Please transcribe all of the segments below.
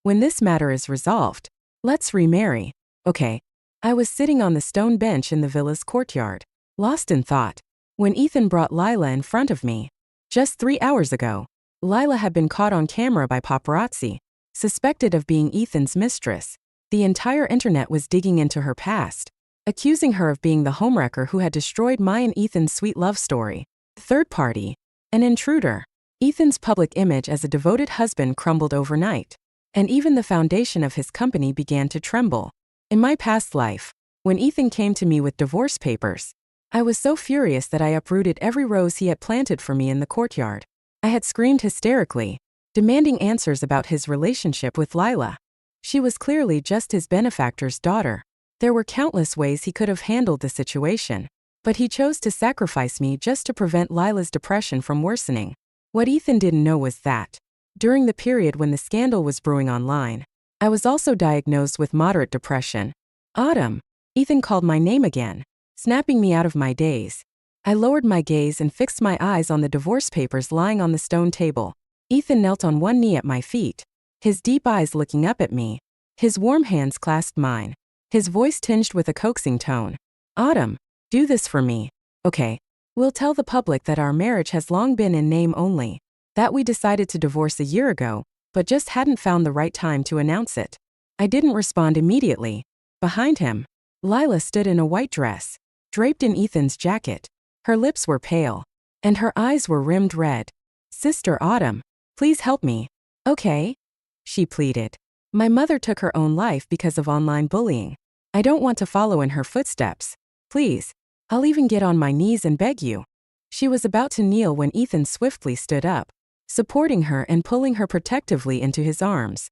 When this matter is resolved, let's remarry, okay? I was sitting on the stone bench in the villa's courtyard, lost in thought, when Ethan brought Lila in front of me. Just 3 hours ago, Lila had been caught on camera by paparazzi, suspected of being Ethan's mistress. The entire internet was digging into her past, accusing her of being the homewrecker who had destroyed my and Ethan's sweet love story. Third party, an intruder. Ethan's public image as a devoted husband crumbled overnight, and even the foundation of his company began to tremble. In my past life, when Ethan came to me with divorce papers, I was so furious that I uprooted every rose he had planted for me in the courtyard. I had screamed hysterically, demanding answers about his relationship with Lila. She was clearly just his benefactor's daughter. There were countless ways he could have handled the situation, but he chose to sacrifice me just to prevent Lila's depression from worsening. What Ethan didn't know was that, during the period when the scandal was brewing online, I was also diagnosed with moderate depression. Autumn. Ethan called my name again, snapping me out of my daze. I lowered my gaze and fixed my eyes on the divorce papers lying on the stone table. Ethan knelt on one knee at my feet, his deep eyes looking up at me. His warm hands clasped mine, his voice tinged with a coaxing tone. Autumn, do this for me, okay? We'll tell the public that our marriage has long been in name only, that we decided to divorce a year ago, but just hadn't found the right time to announce it. I didn't respond immediately. Behind him, Lila stood in a white dress, draped in Ethan's jacket. Her lips were pale, and her eyes were rimmed red. Sister Autumn, please help me. Okay? She pleaded. My mother took her own life because of online bullying. I don't want to follow in her footsteps. Please, I'll even get on my knees and beg you. She was about to kneel when Ethan swiftly stood up, supporting her and pulling her protectively into his arms.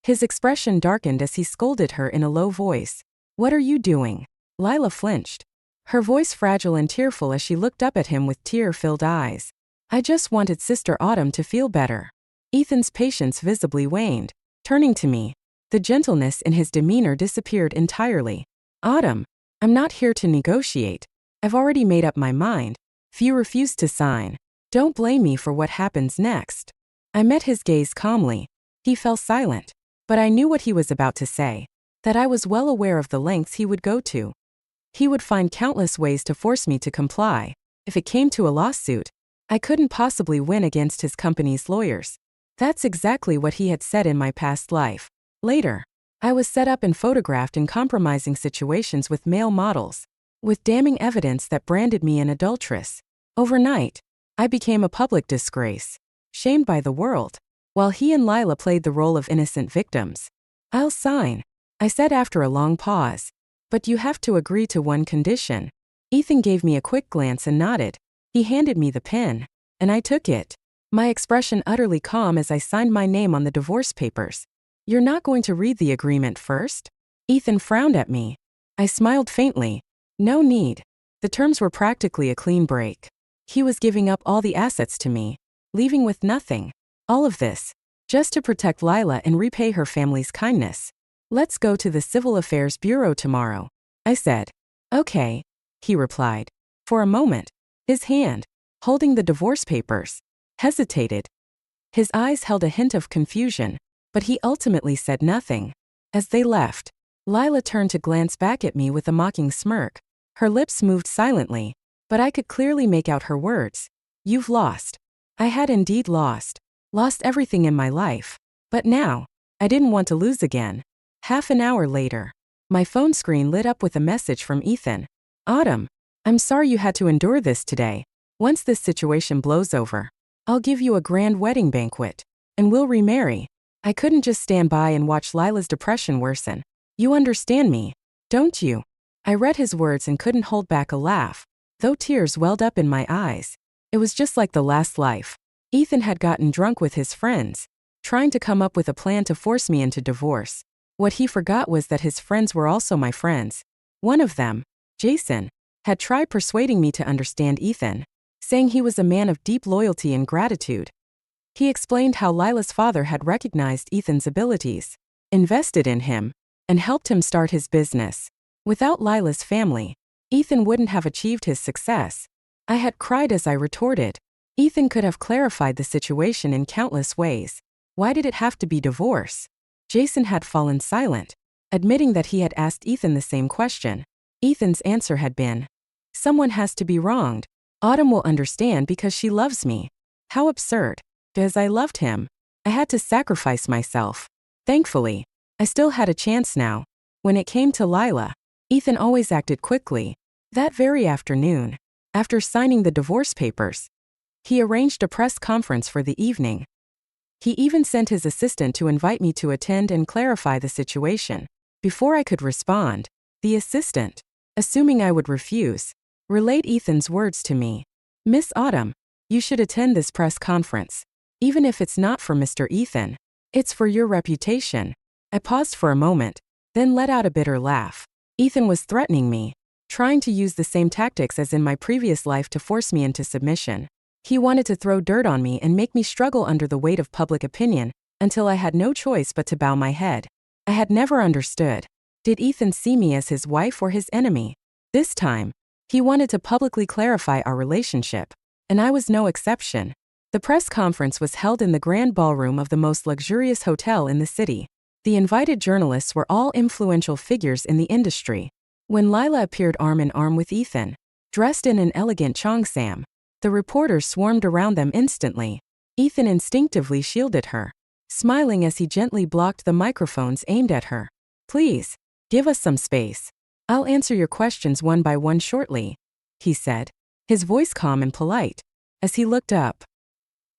His expression darkened as he scolded her in a low voice. What are you doing? Lila flinched, her voice fragile and tearful as she looked up at him with tear-filled eyes. I just wanted Sister Autumn to feel better. Ethan's patience visibly waned. Turning to me, the gentleness in his demeanor disappeared entirely. Autumn, I'm not here to negotiate. I've already made up my mind. If you refuse to sign, don't blame me for what happens next. I met his gaze calmly. He fell silent, but I knew what he was about to say, that I was well aware of the lengths he would go to. He would find countless ways to force me to comply. If it came to a lawsuit, I couldn't possibly win against his company's lawyers. That's exactly what he had said in my past life. Later, I was set up and photographed in compromising situations with male models, with damning evidence that branded me an adulteress. Overnight, I became a public disgrace, shamed by the world, while he and Lila played the role of innocent victims. I'll sign, I said after a long pause, but you have to agree to one condition. Ethan gave me a quick glance and nodded. He handed me the pen, and I took it, my expression utterly calm as I signed my name on the divorce papers. You're not going to read the agreement first? Ethan frowned at me. I smiled faintly. No need. The terms were practically a clean break. He was giving up all the assets to me, leaving with nothing. All of this, just to protect Lila and repay her family's kindness. Let's go to the Civil Affairs Bureau tomorrow, I said. Okay, he replied. For a moment, his hand, holding the divorce papers, hesitated. His eyes held a hint of confusion, but he ultimately said nothing. As they left, Lila turned to glance back at me with a mocking smirk. Her lips moved silently, but I could clearly make out her words. You've lost. I had indeed lost everything in my life. But now, I didn't want to lose again. Half an hour later, my phone screen lit up with a message from Ethan. Autumn, I'm sorry you had to endure this today. Once this situation blows over, I'll give you a grand wedding banquet, and we'll remarry. I couldn't just stand by and watch Lila's depression worsen. You understand me, don't you? I read his words and couldn't hold back a laugh, though tears welled up in my eyes. It was just like the last life. Ethan had gotten drunk with his friends, trying to come up with a plan to force me into divorce. What he forgot was that his friends were also my friends. One of them, Jason, had tried persuading me to understand Ethan, saying he was a man of deep loyalty and gratitude. He explained how Lila's father had recognized Ethan's abilities, invested in him, and helped him start his business. Without Lila's family, Ethan wouldn't have achieved his success. I had cried as I retorted. Ethan could have clarified the situation in countless ways. Why did it have to be divorce? Jason had fallen silent, admitting that he had asked Ethan the same question. Ethan's answer had been, "Someone has to be wronged. Autumn will understand because she loves me." How absurd. Because I loved him, I had to sacrifice myself. Thankfully, I still had a chance now. When it came to Lila, Ethan always acted quickly. That very afternoon, after signing the divorce papers, he arranged a press conference for the evening. He even sent his assistant to invite me to attend and clarify the situation. Before I could respond, the assistant, assuming I would refuse, relayed Ethan's words to me. "Miss Autumn, you should attend this press conference. Even if it's not for Mr. Ethan, it's for your reputation." I paused for a moment, then let out a bitter laugh. Ethan was threatening me, trying to use the same tactics as in my previous life to force me into submission. He wanted to throw dirt on me and make me struggle under the weight of public opinion, until I had no choice but to bow my head. I had never understood. Did Ethan see me as his wife or his enemy? This time, he wanted to publicly clarify our relationship, and I was no exception. The press conference was held in the grand ballroom of the most luxurious hotel in the city. The invited journalists were all influential figures in the industry. When Lila appeared arm in arm with Ethan, dressed in an elegant cheongsam, the reporters swarmed around them instantly. Ethan instinctively shielded her, smiling as he gently blocked the microphones aimed at her. "Please, give us some space. I'll answer your questions one by one shortly," he said, his voice calm and polite. As he looked up,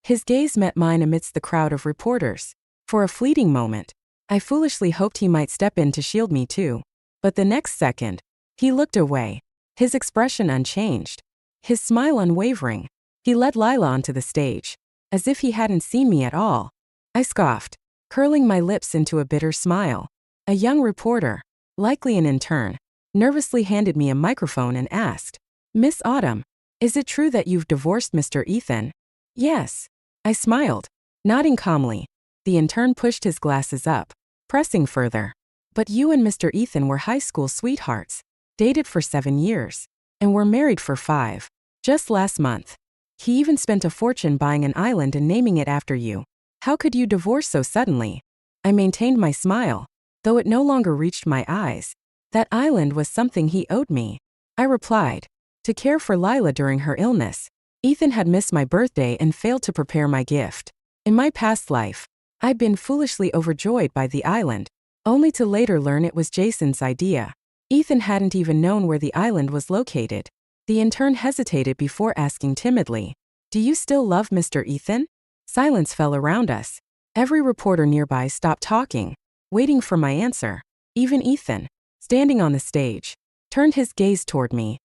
his gaze met mine amidst the crowd of reporters. For a fleeting moment, I foolishly hoped he might step in to shield me too. But the next second, he looked away, his expression unchanged, his smile unwavering. He led Lila onto the stage, as if he hadn't seen me at all. I scoffed, curling my lips into a bitter smile. A young reporter, likely an intern, nervously handed me a microphone and asked, "Miss Autumn, is it true that you've divorced Mr. Ethan?" "Yes." I smiled, nodding calmly. The intern pushed his glasses up, pressing further. "But you and Mr. Ethan were high school sweethearts, dated for 7 years, and were married for 5. Just last month. He even spent a fortune buying an island and naming it after you. How could you divorce so suddenly?" I maintained my smile, though it no longer reached my eyes. That island was something he owed me. I replied, "To care for Lila during her illness. Ethan had missed my birthday and failed to prepare my gift. In my past life, I'd been foolishly overjoyed by the island, only to later learn it was Jason's idea. Ethan hadn't even known where the island was located." The intern hesitated before asking timidly, "Do you still love Mr. Ethan?" Silence fell around us. Every reporter nearby stopped talking, waiting for my answer. Even Ethan, standing on the stage, turned his gaze toward me,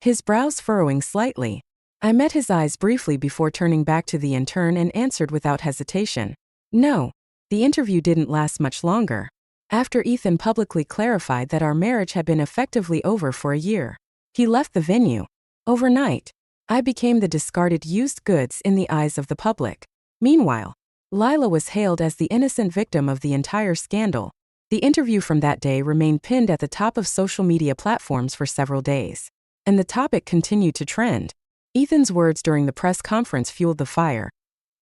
his brows furrowing slightly. I met his eyes briefly before turning back to the intern and answered without hesitation, "No." The interview didn't last much longer. After Ethan publicly clarified that our marriage had been effectively over for a year, he left the venue. Overnight, I became the discarded used goods in the eyes of the public. Meanwhile, Lila was hailed as the innocent victim of the entire scandal. The interview from that day remained pinned at the top of social media platforms for several days, and the topic continued to trend. Ethan's words during the press conference fueled the fire.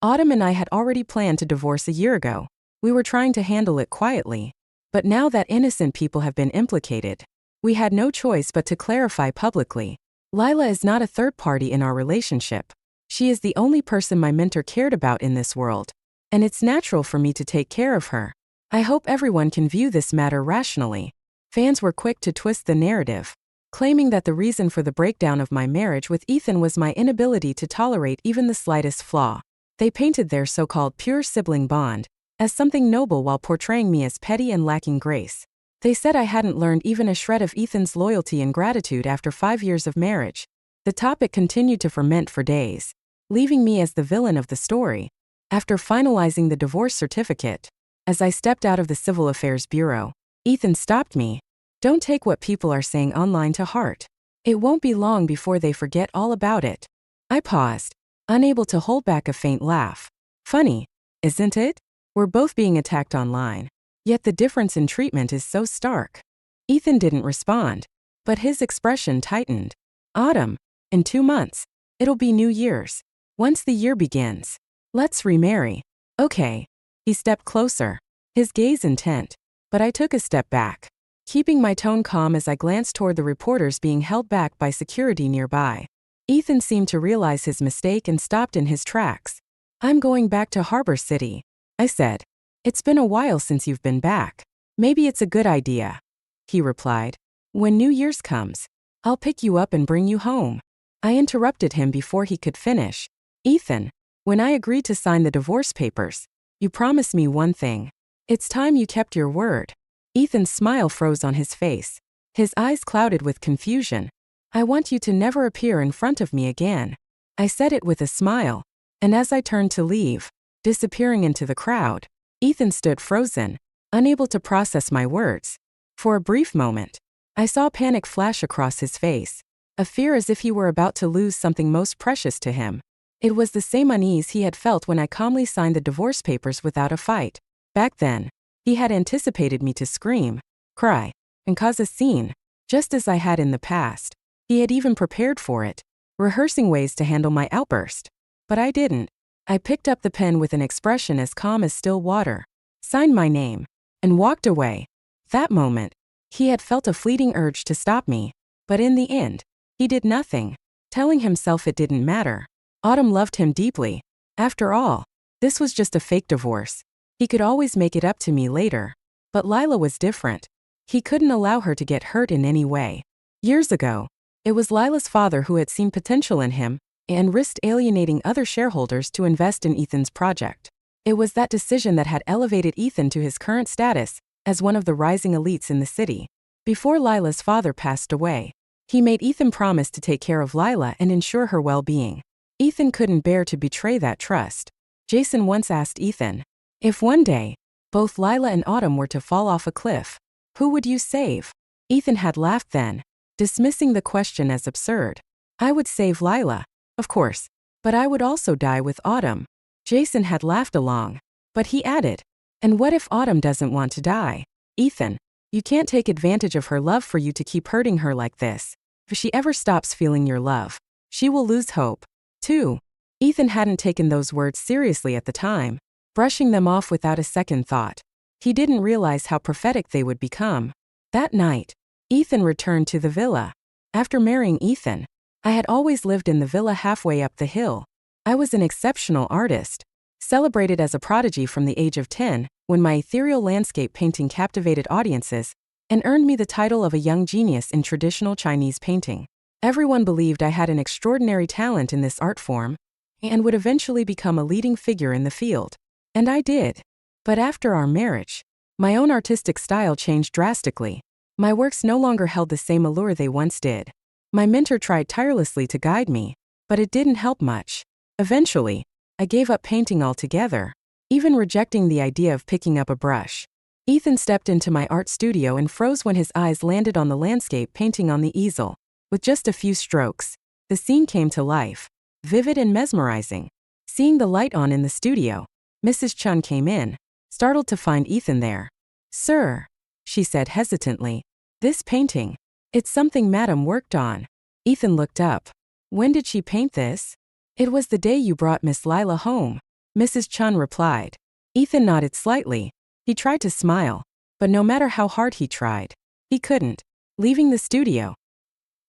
Autumn and I had already planned to divorce a year ago. We were trying to handle it quietly. But now that innocent people have been implicated, we had no choice but to clarify publicly. Lila is not a third party in our relationship. She is the only person my mentor cared about in this world, and it's natural for me to take care of her. I hope everyone can view this matter rationally. Fans were quick to twist the narrative, claiming that the reason for the breakdown of my marriage with Ethan was my inability to tolerate even the slightest flaw. They painted their so-called pure sibling bond as something noble while portraying me as petty and lacking grace. They said I hadn't learned even a shred of Ethan's loyalty and gratitude after 5 years of marriage. The topic continued to ferment for days, leaving me as the villain of the story. After finalizing the divorce certificate, as I stepped out of the Civil Affairs Bureau, Ethan stopped me. "Don't take what people are saying online to heart. It won't be long before they forget all about it." I paused, unable to hold back a faint laugh. Funny, isn't it? We're both being attacked online, yet the difference in treatment is so stark. Ethan didn't respond, but his expression tightened. "Autumn, in 2 months, it'll be New Year's. Once the year begins, let's remarry." "Okay." He stepped closer, his gaze intent. But I took a step back, keeping my tone calm as I glanced toward the reporters being held back by security nearby. Ethan seemed to realize his mistake and stopped in his tracks. "I'm going back to Harbor City," I said. "It's been a while since you've been back. Maybe it's a good idea," he replied. "When New Year's comes, I'll pick you up and bring you home." I interrupted him before he could finish. "Ethan, when I agreed to sign the divorce papers, you promised me one thing. It's time you kept your word." Ethan's smile froze on his face. His eyes clouded with confusion. "I want you to never appear in front of me again." I said it with a smile, and as I turned to leave, disappearing into the crowd, Ethan stood frozen, unable to process my words. For a brief moment, I saw panic flash across his face, a fear as if he were about to lose something most precious to him. It was the same unease he had felt when I calmly signed the divorce papers without a fight. Back then, he had anticipated me to scream, cry, and cause a scene, just as I had in the past. He had even prepared for it, rehearsing ways to handle my outburst. But I didn't. I picked up the pen with an expression as calm as still water, signed my name, and walked away. That moment, he had felt a fleeting urge to stop me, but in the end, he did nothing, telling himself it didn't matter. Autumn loved him deeply. After all, this was just a fake divorce. He could always make it up to me later. But Lila was different. He couldn't allow her to get hurt in any way. Years ago, it was Lila's father who had seen potential in him and risked alienating other shareholders to invest in Ethan's project. It was that decision that had elevated Ethan to his current status as one of the rising elites in the city. Before Lila's father passed away, he made Ethan promise to take care of Lila and ensure her well-being. Ethan couldn't bear to betray that trust. Jason once asked Ethan, "If one day, both Lila and Autumn were to fall off a cliff, who would you save?" Ethan had laughed then, dismissing the question as absurd. "I would save Lila, of course, but I would also die with Autumn." Jason had laughed along, but he added, "And what if Autumn doesn't want to die? Ethan, you can't take advantage of her love for you to keep hurting her like this. If she ever stops feeling your love, she will lose hope, too." Ethan hadn't taken those words seriously at the time, brushing them off without a second thought. He didn't realize how prophetic they would become. That night, Ethan returned to the villa. After marrying Ethan, I had always lived in the villa halfway up the hill. I was an exceptional artist, celebrated as a prodigy from the age of 10, when my ethereal landscape painting captivated audiences and earned me the title of a young genius in traditional Chinese painting. Everyone believed I had an extraordinary talent in this art form and would eventually become a leading figure in the field. And I did. But after our marriage, my own artistic style changed drastically. My works no longer held the same allure they once did. My mentor tried tirelessly to guide me, but it didn't help much. Eventually, I gave up painting altogether, even rejecting the idea of picking up a brush. Ethan stepped into my art studio and froze when his eyes landed on the landscape painting on the easel. With just a few strokes, the scene came to life, vivid and mesmerizing. Seeing the light on in the studio, Mrs. Chun came in, startled to find Ethan there. "Sir," she said hesitantly, "this painting, it's something Madam worked on." Ethan looked up. "When did she paint this?" "It was the day you brought Miss Lila home," Mrs. Chun replied. Ethan nodded slightly. He tried to smile, but no matter how hard he tried, he couldn't. Leaving the studio,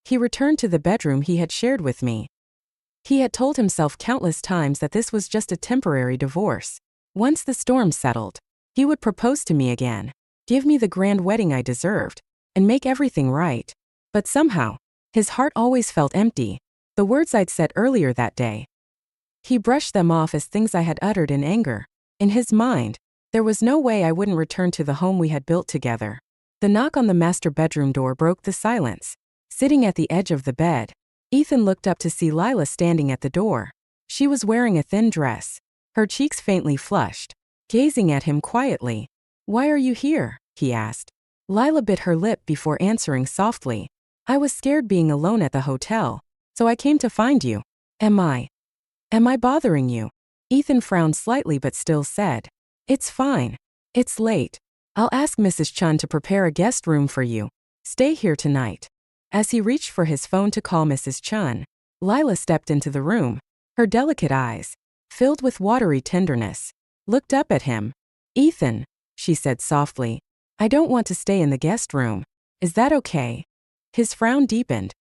he returned to the bedroom he had shared with me. He had told himself countless times that this was just a temporary divorce. Once the storm settled, he would propose to me again, give me the grand wedding I deserved, and make everything right. But somehow, his heart always felt empty. The words I'd said earlier that day, he brushed them off as things I had uttered in anger. In his mind, there was no way I wouldn't return to the home we had built together. The knock on the master bedroom door broke the silence. Sitting at the edge of the bed, Ethan looked up to see Lila standing at the door. She was wearing a thin dress, her cheeks faintly flushed, gazing at him quietly. "Why are you here?" he asked. Lila bit her lip before answering softly. "I was scared being alone at the hotel, so I came to find you." Am I bothering you?" Ethan frowned slightly but still said, "It's fine. It's late. I'll ask Mrs. Chun to prepare a guest room for you. Stay here tonight." As he reached for his phone to call Mrs. Chun, Lila stepped into the room. Her delicate eyes, filled with watery tenderness, looked up at him. "Ethan," she said softly. I don't want to stay in the guest room. Is that okay? His frown deepened,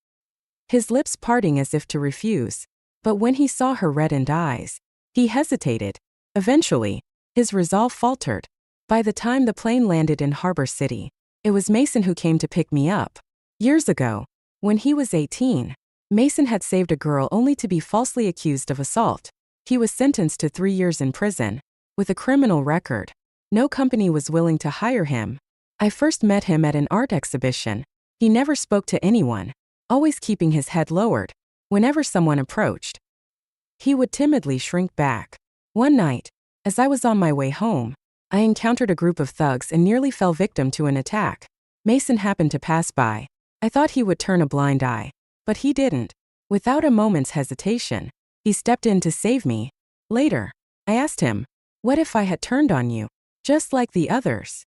his lips parting as if to refuse. But when he saw her reddened eyes, he hesitated. Eventually, his resolve faltered. By the time the plane landed in Harbor City, it was Mason who came to pick me up. Years ago, when he was 18, Mason had saved a girl only to be falsely accused of assault. He was sentenced to 3 years in prison. With a criminal record, no company was willing to hire him. I first met him at an art exhibition. He never spoke to anyone, always keeping his head lowered. Whenever someone approached, he would timidly shrink back. One night, as I was on my way home, I encountered a group of thugs and nearly fell victim to an attack. Mason happened to pass by. I thought he would turn a blind eye, but he didn't. Without a moment's hesitation, he stepped in to save me. Later, I asked him, "What if I had turned on you, just like the others?"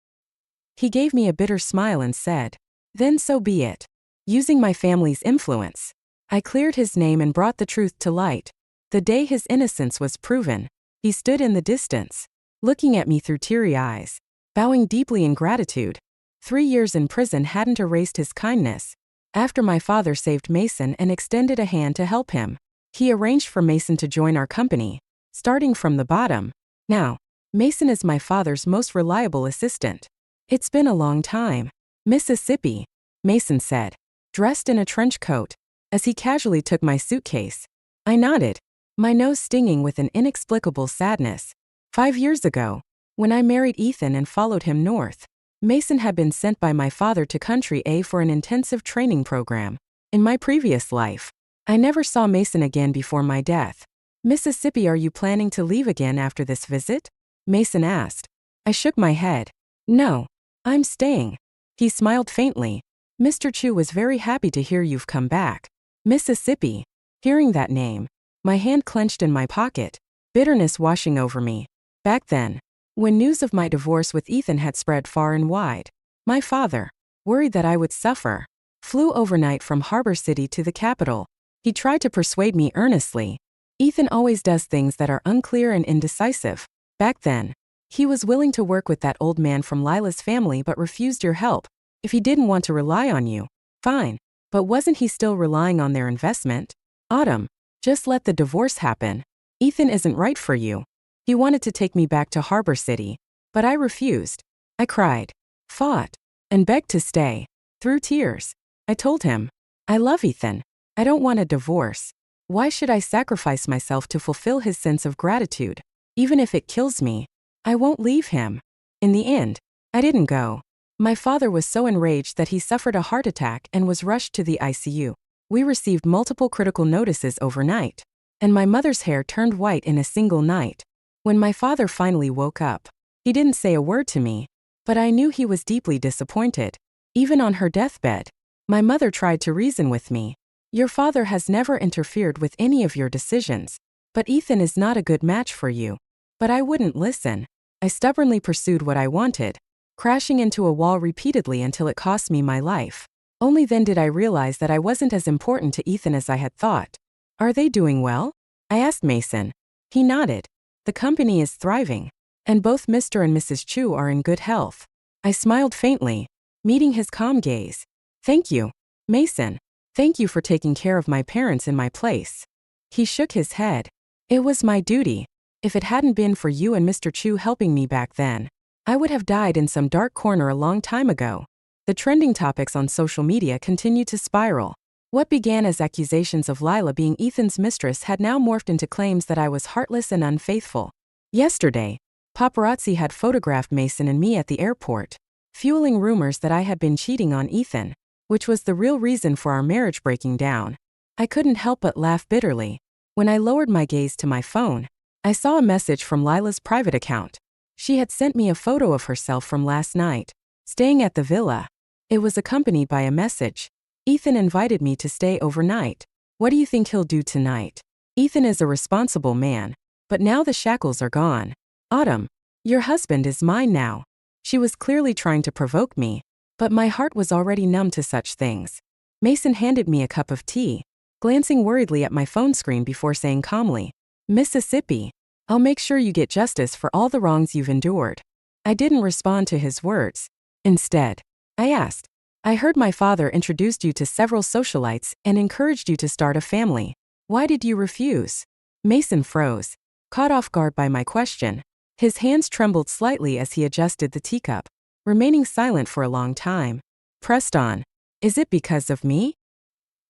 He gave me a bitter smile and said, "Then so be it." Using my family's influence, I cleared his name and brought the truth to light. The day his innocence was proven, he stood in the distance, looking at me through teary eyes, bowing deeply in gratitude. 3 years in prison hadn't erased his kindness. After my father saved Mason and extended a hand to help him, he arranged for Mason to join our company, starting from the bottom. Now, Mason is my father's most reliable assistant. It's been a long time, Mississippi, Mason said, dressed in a trench coat, as he casually took my suitcase. I nodded, my nose stinging with an inexplicable sadness. 5 years ago, when I married Ethan and followed him north, Mason had been sent by my father to Country A for an intensive training program. In my previous life, I never saw Mason again before my death. Mississippi, are you planning to leave again after this visit? Mason asked. I shook my head. No, I'm staying. He smiled faintly. Mr. Chu was very happy to hear you've come back. Mississippi. Hearing that name, my hand clenched in my pocket, bitterness washing over me. Back then, when news of my divorce with Ethan had spread far and wide, my father, worried that I would suffer, flew overnight from Harbor City to the capital. He tried to persuade me earnestly. Ethan always does things that are unclear and indecisive. Back then, he was willing to work with that old man from Lila's family but refused your help. If he didn't want to rely on you, fine. But wasn't he still relying on their investment? Autumn, just let the divorce happen. Ethan isn't right for you. He wanted to take me back to Harbor City, but I refused. I cried, fought, and begged to stay. Through tears, I told him, I love Ethan. I don't want a divorce. Why should I sacrifice myself to fulfill his sense of gratitude? Even if it kills me, I won't leave him. In the end, I didn't go. My father was so enraged that he suffered a heart attack and was rushed to the ICU. We received multiple critical notices overnight, and my mother's hair turned white in a single night. When my father finally woke up, he didn't say a word to me, but I knew he was deeply disappointed. Even on her deathbed, my mother tried to reason with me. Your father has never interfered with any of your decisions, but Ethan is not a good match for you. But I wouldn't listen. I stubbornly pursued what I wanted, crashing into a wall repeatedly until it cost me my life. Only then did I realize that I wasn't as important to Ethan as I had thought. Are they doing well? I asked Mason. He nodded. The company is thriving, and both Mr. and Mrs. Chu are in good health. I smiled faintly, meeting his calm gaze. Thank you, Mason. Thank you for taking care of my parents in my place. He shook his head. It was my duty. If it hadn't been for you and Mr. Chu helping me back then, I would have died in some dark corner a long time ago. The trending topics on social media continued to spiral. What began as accusations of Lila being Ethan's mistress had now morphed into claims that I was heartless and unfaithful. Yesterday, paparazzi had photographed Mason and me at the airport, fueling rumors that I had been cheating on Ethan, which was the real reason for our marriage breaking down. I couldn't help but laugh bitterly. When I lowered my gaze to my phone, I saw a message from Lila's private account. She had sent me a photo of herself from last night, staying at the villa. It was accompanied by a message. Ethan invited me to stay overnight. What do you think he'll do tonight? Ethan is a responsible man, but now the shackles are gone. Autumn, your husband is mine now. She was clearly trying to provoke me, but my heart was already numb to such things. Mason handed me a cup of tea, glancing worriedly at my phone screen before saying calmly, Mississippi, I'll make sure you get justice for all the wrongs you've endured. I didn't respond to his words. Instead, I asked, I heard my father introduced you to several socialites and encouraged you to start a family. Why did you refuse? Mason froze, caught off guard by my question. His hands trembled slightly as he adjusted the teacup, remaining silent for a long time. Pressed on. Is it because of me?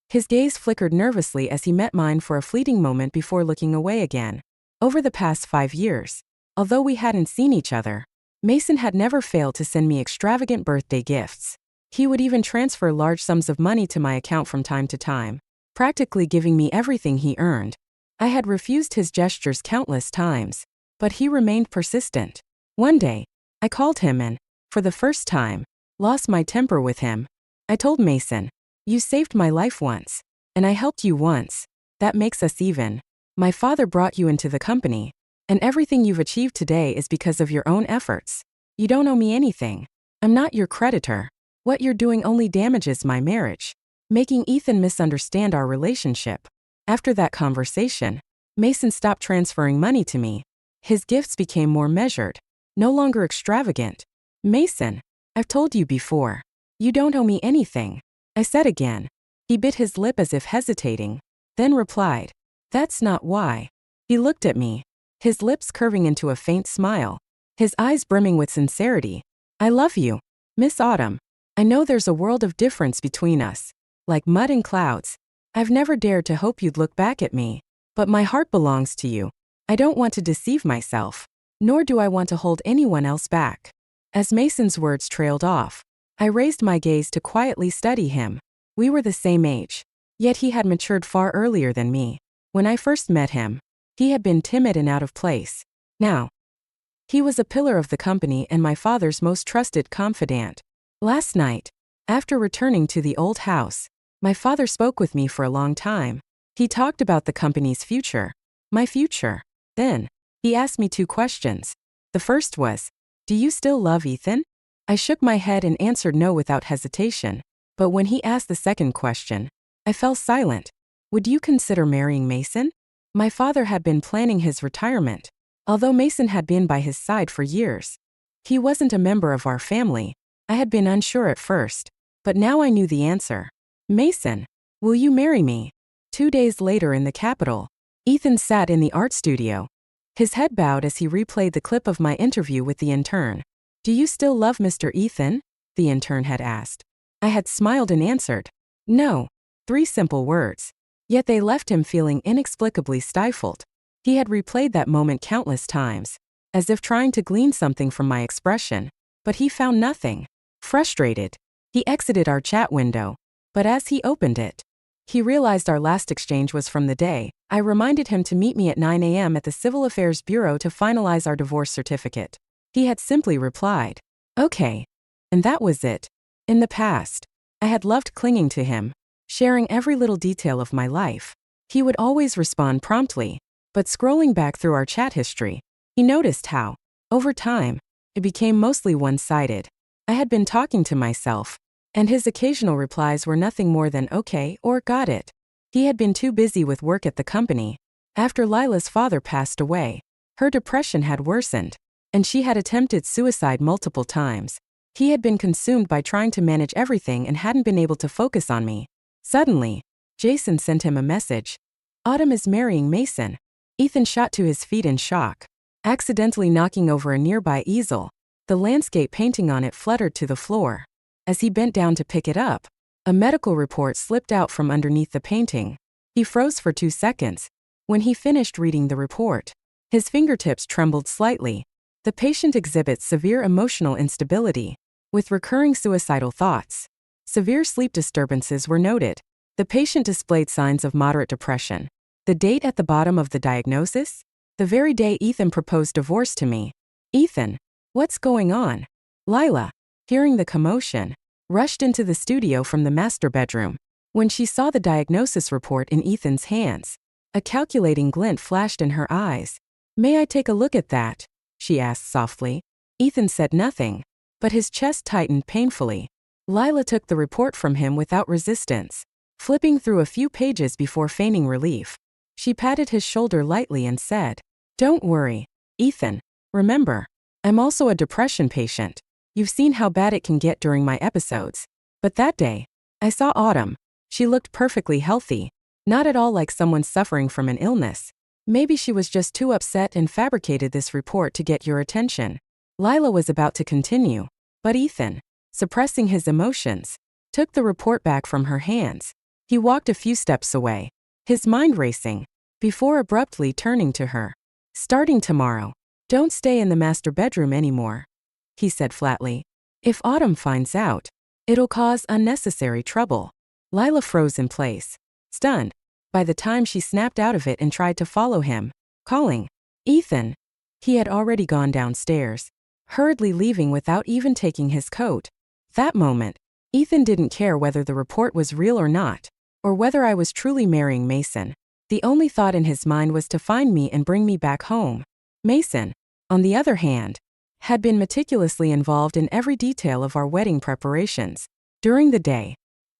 His gaze flickered nervously as he met mine for a fleeting moment before looking away again. Over the past 5 years, although we hadn't seen each other, Mason had never failed to send me extravagant birthday gifts. He would even transfer large sums of money to my account from time to time, practically giving me everything he earned. I had refused his gestures countless times, but he remained persistent. One day, I called him and, for the first time, lost my temper with him. I told Mason, you saved my life once, and I helped you once. That makes us even. My father brought you into the company, and everything you've achieved today is because of your own efforts. You don't owe me anything. I'm not your creditor. What you're doing only damages my marriage, making Ethan misunderstand our relationship. After that conversation, Mason stopped transferring money to me. His gifts became more measured, no longer extravagant. Mason, I've told you before. You don't owe me anything. I said again. He bit his lip as if hesitating, then replied, that's not why. He looked at me, his lips curving into a faint smile, his eyes brimming with sincerity. I love you, Miss Autumn. I know there's a world of difference between us, like mud and clouds. I've never dared to hope you'd look back at me, but my heart belongs to you. I don't want to deceive myself, nor do I want to hold anyone else back. As Mason's words trailed off, I raised my gaze to quietly study him. We were the same age, yet he had matured far earlier than me. When I first met him, he had been timid and out of place. Now, he was a pillar of the company and my father's most trusted confidant. Last night, after returning to the old house, my father spoke with me for a long time. He talked about the company's future, my future. Then, he asked me 2 questions. The first was, do you still love Ethan? I shook my head and answered no without hesitation. But when he asked the second question, I fell silent. Would you consider marrying Mason? My father had been planning his retirement, although Mason had been by his side for years. He wasn't a member of our family. I had been unsure at first, but now I knew the answer. Mason, will you marry me? 2 days later in the capital, Ethan sat in the art studio. His head bowed as he replayed the clip of my interview with the intern. Do you still love Mr. Ethan? The intern had asked. I had smiled and answered, no. 3 simple words. Yet they left him feeling inexplicably stifled. He had replayed that moment countless times, as if trying to glean something from my expression, but he found nothing. Frustrated, he exited our chat window, but as he opened it, he realized our last exchange was from the day I reminded him to meet me at 9 a.m. at the Civil Affairs Bureau to finalize our divorce certificate. He had simply replied, okay. And that was it. In the past, I had loved clinging to him, sharing every little detail of my life. He would always respond promptly, but scrolling back through our chat history, he noticed how, over time, it became mostly one-sided. I had been talking to myself, and his occasional replies were nothing more than okay or got it. He had been too busy with work at the company. After Lila's father passed away, her depression had worsened, and she had attempted suicide multiple times. He had been consumed by trying to manage everything and hadn't been able to focus on me. Suddenly, Jason sent him a message. Autumn is marrying Mason. Ethan shot to his feet in shock, accidentally knocking over a nearby easel. The landscape painting on it fluttered to the floor. As he bent down to pick it up, a medical report slipped out from underneath the painting. He froze for 2 seconds. When he finished reading the report, his fingertips trembled slightly. The patient exhibits severe emotional instability, with recurring suicidal thoughts. Severe sleep disturbances were noted. The patient displayed signs of moderate depression. The date at the bottom of the diagnosis? The very day Ethan proposed divorce to me. Ethan, what's going on? Lila, hearing the commotion, rushed into the studio from the master bedroom. When she saw the diagnosis report in Ethan's hands, a calculating glint flashed in her eyes. May I take a look at that? She asked softly. Ethan said nothing, but his chest tightened painfully. Lila took the report from him without resistance, flipping through a few pages before feigning relief. She patted his shoulder lightly and said, don't worry, Ethan. Remember, I'm also a depression patient. You've seen how bad it can get during my episodes. But that day, I saw Autumn. She looked perfectly healthy, not at all like someone suffering from an illness. Maybe she was just too upset and fabricated this report to get your attention. Lila was about to continue, but Ethan, suppressing his emotions, took the report back from her hands. He walked a few steps away, his mind racing, before abruptly turning to her. Starting tomorrow, don't stay in the master bedroom anymore, he said flatly. If Autumn finds out, it'll cause unnecessary trouble. Lila froze in place, stunned. By the time she snapped out of it and tried to follow him, calling, Ethan, he had already gone downstairs, hurriedly leaving without even taking his coat. That moment, Ethan didn't care whether the report was real or not, or whether I was truly marrying Mason. The only thought in his mind was to find me and bring me back home. Mason, on the other hand, had been meticulously involved in every detail of our wedding preparations. During the day,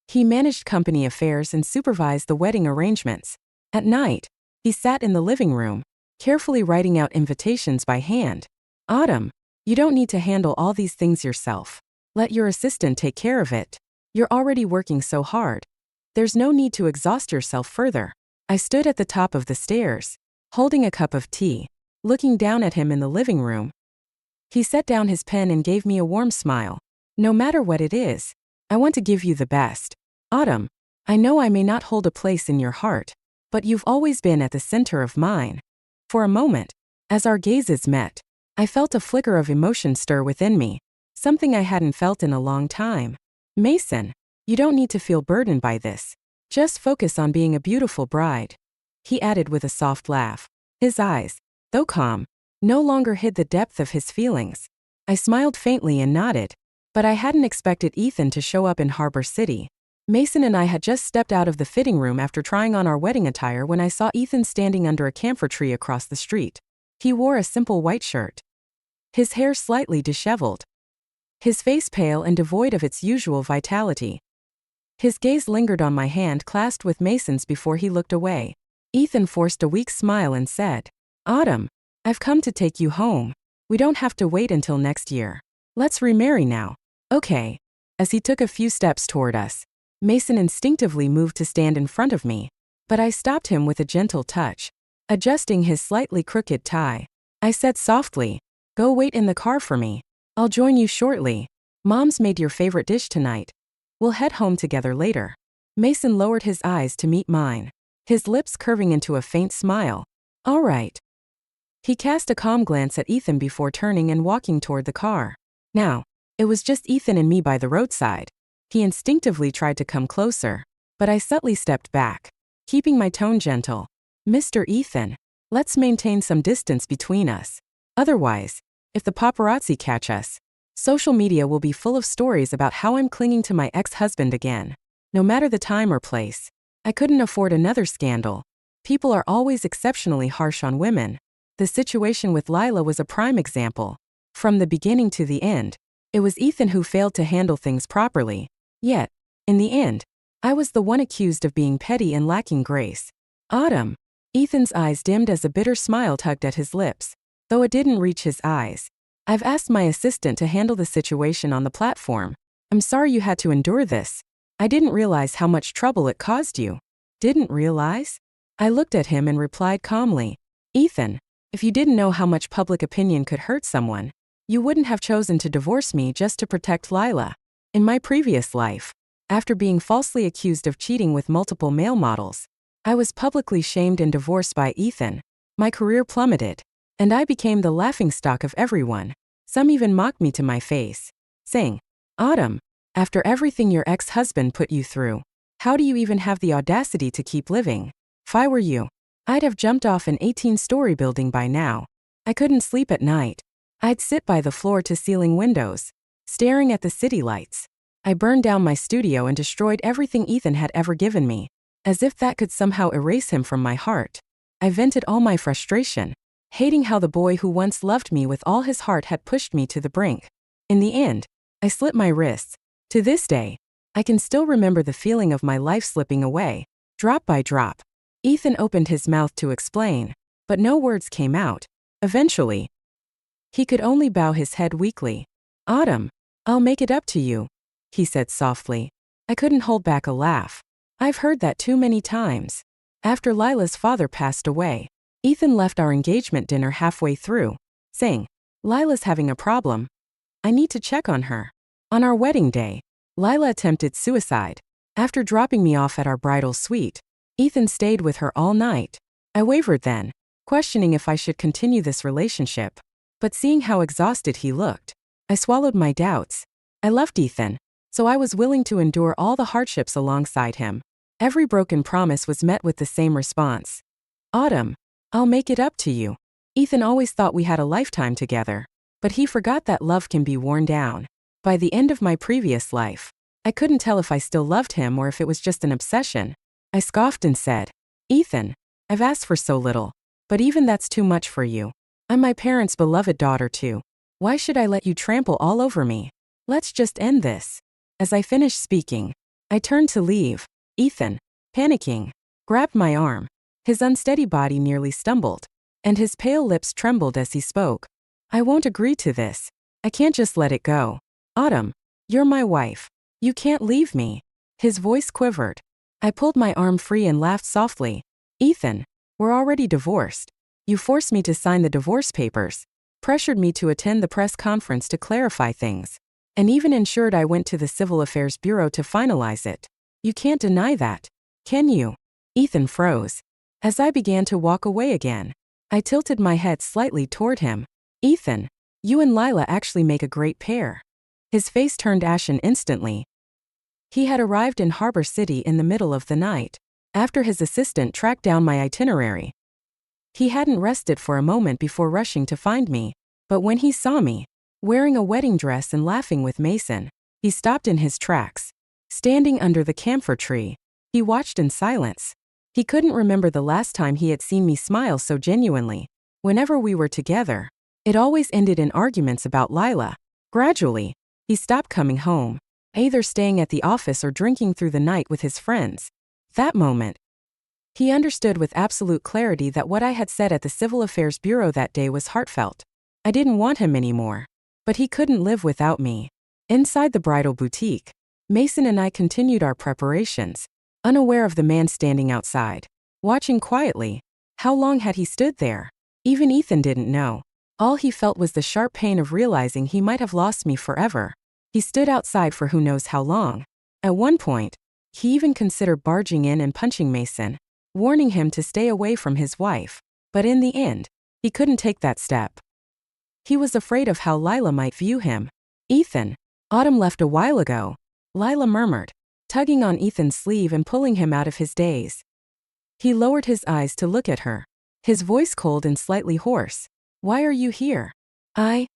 he managed company affairs and supervised the wedding arrangements. At night, he sat in the living room, carefully writing out invitations by hand. Autumn, you don't need to handle all these things yourself. Let your assistant take care of it. You're already working so hard. There's no need to exhaust yourself further. I stood at the top of the stairs, holding a cup of tea, looking down at him in the living room. He set down his pen and gave me a warm smile. No matter what it is, I want to give you the best. Autumn, I know I may not hold a place in your heart, but you've always been at the center of mine. For a moment, as our gazes met, I felt a flicker of emotion stir within me, something I hadn't felt in a long time. Mason, you don't need to feel burdened by this. Just focus on being a beautiful bride, he added with a soft laugh. His eyes, though calm, no longer hid the depth of his feelings. I smiled faintly and nodded, but I hadn't expected Ethan to show up in Harbor City. Mason and I had just stepped out of the fitting room after trying on our wedding attire when I saw Ethan standing under a camphor tree across the street. He wore a simple white shirt, his hair slightly disheveled, his face pale and devoid of its usual vitality. His gaze lingered on my hand clasped with Mason's before he looked away. Ethan forced a weak smile and said, Autumn, I've come to take you home. We don't have to wait until next year. Let's remarry now. Okay. As he took a few steps toward us, Mason instinctively moved to stand in front of me, but I stopped him with a gentle touch, adjusting his slightly crooked tie. I said softly, go wait in the car for me. I'll join you shortly. Mom's made your favorite dish tonight. We'll head home together later. Mason lowered his eyes to meet mine, his lips curving into a faint smile. All right. He cast a calm glance at Ethan before turning and walking toward the car. Now, it was just Ethan and me by the roadside. He instinctively tried to come closer, but I subtly stepped back, keeping my tone gentle. Mr. Ethan, let's maintain some distance between us. Otherwise, if the paparazzi catch us, social media will be full of stories about how I'm clinging to my ex-husband again. No matter the time or place, I couldn't afford another scandal. People are always exceptionally harsh on women. The situation with Lila was a prime example. From the beginning to the end, it was Ethan who failed to handle things properly. Yet, in the end, I was the one accused of being petty and lacking grace. Autumn. Ethan's eyes dimmed as a bitter smile tugged at his lips, though it didn't reach his eyes. I've asked my assistant to handle the situation on the platform. I'm sorry you had to endure this. I didn't realize how much trouble it caused you. Didn't realize? I looked at him and replied calmly. Ethan, if you didn't know how much public opinion could hurt someone, you wouldn't have chosen to divorce me just to protect Lila. In my previous life, after being falsely accused of cheating with multiple male models, I was publicly shamed and divorced by Ethan. My career plummeted, and I became the laughingstock of everyone. Some even mocked me to my face, saying, Autumn, after everything your ex-husband put you through, how do you even have the audacity to keep living? If I were you, I'd have jumped off an 18-story building by now. I couldn't sleep at night. I'd sit by the floor-to-ceiling windows, staring at the city lights. I burned down my studio and destroyed everything Ethan had ever given me, as if that could somehow erase him from my heart. I vented all my frustration, hating how the boy who once loved me with all his heart had pushed me to the brink. In the end, I slit my wrists. To this day, I can still remember the feeling of my life slipping away, drop by drop. Ethan opened his mouth to explain, but no words came out. Eventually, He could only bow his head weakly. Autumn, I'll make it up to you, he said softly. I couldn't hold back a laugh. I've heard that too many times. After Lila's father passed away, Ethan left our engagement dinner halfway through, saying, Lila's having a problem. I need to check on her. On our wedding day, Lila attempted suicide. After dropping me off at our bridal suite, Ethan stayed with her all night. I wavered then, questioning if I should continue this relationship. But seeing how exhausted he looked, I swallowed my doubts. I loved Ethan, so I was willing to endure all the hardships alongside him. Every broken promise was met with the same response. Autumn, I'll make it up to you. Ethan always thought we had a lifetime together, but he forgot that love can be worn down. By the end of my previous life, I couldn't tell if I still loved him or if it was just an obsession. I scoffed and said, Ethan, I've asked for so little, but even that's too much for you. I'm my parents' beloved daughter too. Why should I let you trample all over me? Let's just end this. As I finished speaking, I turned to leave. Ethan, panicking, grabbed my arm. His unsteady body nearly stumbled, and his pale lips trembled as he spoke. I won't agree to this. I can't just let it go. Autumn, you're my wife. You can't leave me. His voice quivered. I pulled my arm free and laughed softly. Ethan, we're already divorced. You forced me to sign the divorce papers, pressured me to attend the press conference to clarify things, and even ensured I went to the Civil Affairs Bureau to finalize it. You can't deny that, can you? Ethan froze. As I began to walk away again, I tilted my head slightly toward him. Ethan, you and Lila actually make a great pair. His face turned ashen instantly. He had arrived in Harbor City in the middle of the night, after his assistant tracked down my itinerary. He hadn't rested for a moment before rushing to find me, but when he saw me, wearing a wedding dress and laughing with Mason, he stopped in his tracks. Standing under the camphor tree, he watched in silence. He couldn't remember the last time he had seen me smile so genuinely. Whenever we were together, it always ended in arguments about Lila. Gradually, he stopped coming home, either staying at the office or drinking through the night with his friends. That moment, he understood with absolute clarity that what I had said at the Civil Affairs Bureau that day was heartfelt. I didn't want him anymore, but he couldn't live without me. Inside the bridal boutique, Mason and I continued our preparations, unaware of the man standing outside, watching quietly. How long had he stood there? Even Ethan didn't know. All he felt was the sharp pain of realizing he might have lost me forever. He stood outside for who knows how long. At one point, he even considered barging in and punching Mason, warning him to stay away from his wife. But in the end, he couldn't take that step. He was afraid of how Lila might view him. Ethan, Autumn left a while ago, Lila murmured, tugging on Ethan's sleeve and pulling him out of his daze. He lowered his eyes to look at her, his voice cold and slightly hoarse. Why are you here? I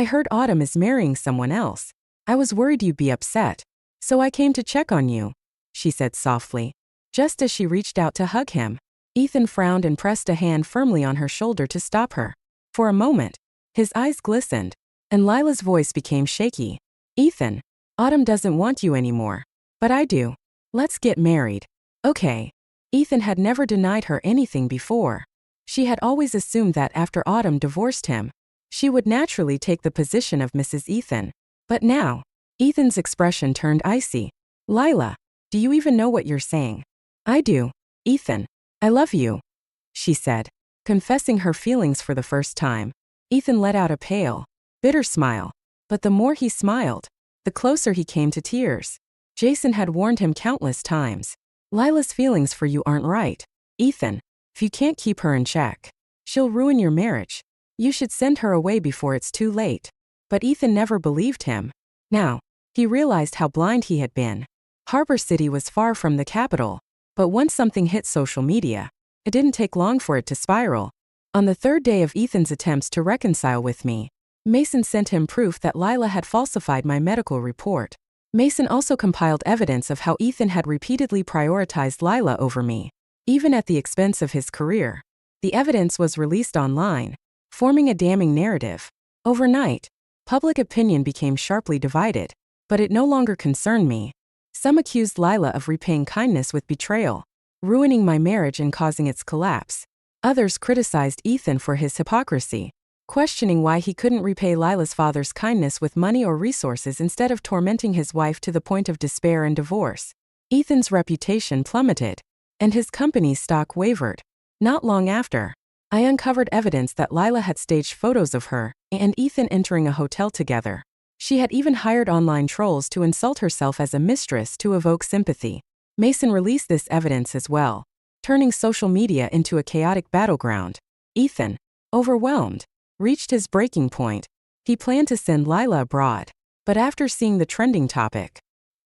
heard Autumn is marrying someone else. I was worried you'd be upset, so I came to check on you, she said softly. Just as she reached out to hug him, Ethan frowned and pressed a hand firmly on her shoulder to stop her. For a moment, his eyes glistened, and Lila's voice became shaky. Ethan, Autumn doesn't want you anymore, but I do. Let's get married. Okay. Ethan had never denied her anything before. She had always assumed that after Autumn divorced him, she would naturally take the position of Mrs. Ethan. But now, Ethan's expression turned icy. Lila, do you even know what you're saying? I do. Ethan, I love you, she said, confessing her feelings for the first time. Ethan let out a pale, bitter smile, but the more he smiled, the closer he came to tears. Jason had warned him countless times. Lila's feelings for you aren't right. Ethan, if you can't keep her in check, she'll ruin your marriage. You should send her away before it's too late. But Ethan never believed him. Now, he realized how blind he had been. Harbor City was far from the capital, but once something hit social media, it didn't take long for it to spiral. On the third day of Ethan's attempts to reconcile with me, Mason sent him proof that Lila had falsified my medical report. Mason also compiled evidence of how Ethan had repeatedly prioritized Lila over me, even at the expense of his career. The evidence was released online, forming a damning narrative. Overnight, public opinion became sharply divided, but it no longer concerned me. Some accused Lila of repaying kindness with betrayal, ruining my marriage and causing its collapse. Others criticized Ethan for his hypocrisy. questioning why he couldn't repay Lila's father's kindness with money or resources instead of tormenting his wife to the point of despair and divorce. Ethan's reputation plummeted, and his company's stock wavered. Not long after, I uncovered evidence that Lila had staged photos of her and Ethan entering a hotel together. She had even hired online trolls to insult herself as a mistress to evoke sympathy. Mason released this evidence as well, turning social media into a chaotic battleground. Ethan, overwhelmed, reached his breaking point. He planned to send Lila abroad, but after seeing the trending topic,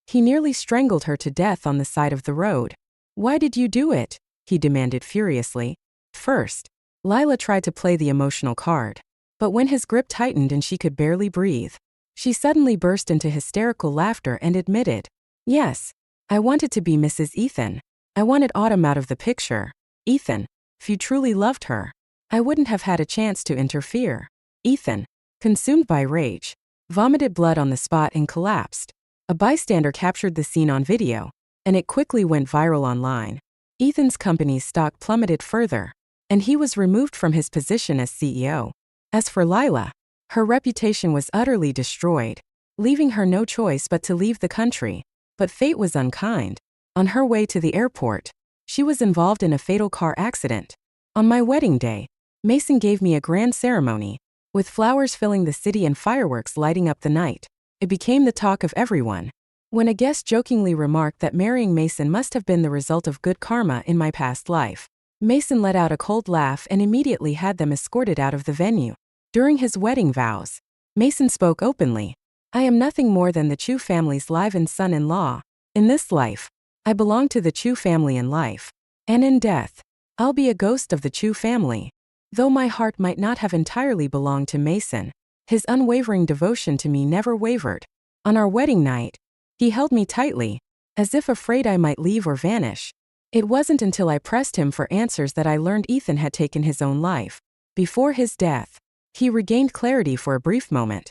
he nearly strangled her to death on the side of the road. "Why did you do it?" he demanded furiously. First, Lila tried to play the emotional card, but when his grip tightened and she could barely breathe, she suddenly burst into hysterical laughter and admitted, "Yes, I wanted to be Mrs. Ethan. I wanted Autumn out of the picture. Ethan, if you truly loved her, I wouldn't have had a chance to interfere." Ethan, consumed by rage, vomited blood on the spot and collapsed. A bystander captured the scene on video, and it quickly went viral online. Ethan's company's stock plummeted further, and he was removed from his position as CEO. As for Lila, her reputation was utterly destroyed, leaving her no choice but to leave the country. But fate was unkind. On her way to the airport, she was involved in a fatal car accident. On my wedding day, Mason gave me a grand ceremony, with flowers filling the city and fireworks lighting up the night. It became the talk of everyone. When a guest jokingly remarked that marrying Mason must have been the result of good karma in my past life, Mason let out a cold laugh and immediately had them escorted out of the venue. During his wedding vows, Mason spoke openly. "I am nothing more than the Chu family's live-in son-in-law. In this life, I belong to the Chu family in life, and in death, I'll be a ghost of the Chu family." Though my heart might not have entirely belonged to Mason, his unwavering devotion to me never wavered. On our wedding night, he held me tightly, as if afraid I might leave or vanish. It wasn't until I pressed him for answers that I learned Ethan had taken his own life. Before his death, he regained clarity for a brief moment.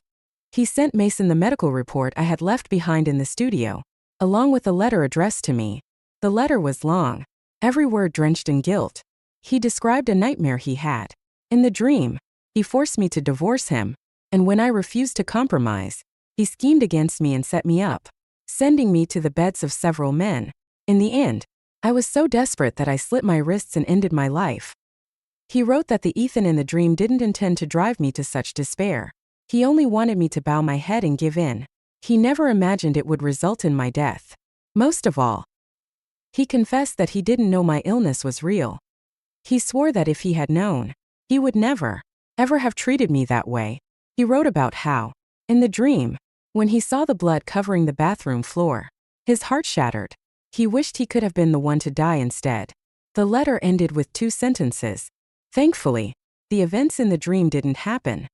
He sent Mason the medical report I had left behind in the studio, along with a letter addressed to me. The letter was long, every word drenched in guilt. He described a nightmare he had. In the dream, he forced me to divorce him, and when I refused to compromise, he schemed against me and set me up, sending me to the beds of several men. In the end, I was so desperate that I slit my wrists and ended my life. He wrote that the Ethan in the dream didn't intend to drive me to such despair. He only wanted me to bow my head and give in. He never imagined it would result in my death. Most of all, he confessed that he didn't know my illness was real. He swore that if he had known, he would never, ever have treated me that way. He wrote about how, in the dream, when he saw the blood covering the bathroom floor, his heart shattered. He wished he could have been the one to die instead. The letter ended with 2 sentences. Thankfully, the events in the dream didn't happen.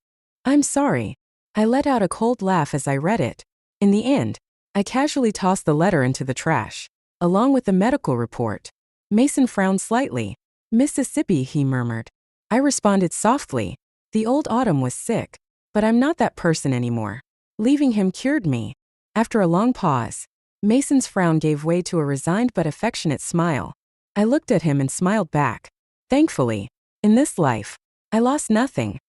"I'm sorry." I let out a cold laugh as I read it. In the end, I casually tossed the letter into the trash, along with the medical report. Mason frowned slightly. "Mississippi," he murmured. I responded softly. "The old Autumn was sick, but I'm not that person anymore. Leaving him cured me." After a long pause, Mason's frown gave way to a resigned but affectionate smile. I looked at him and smiled back. Thankfully, in this life, I lost nothing.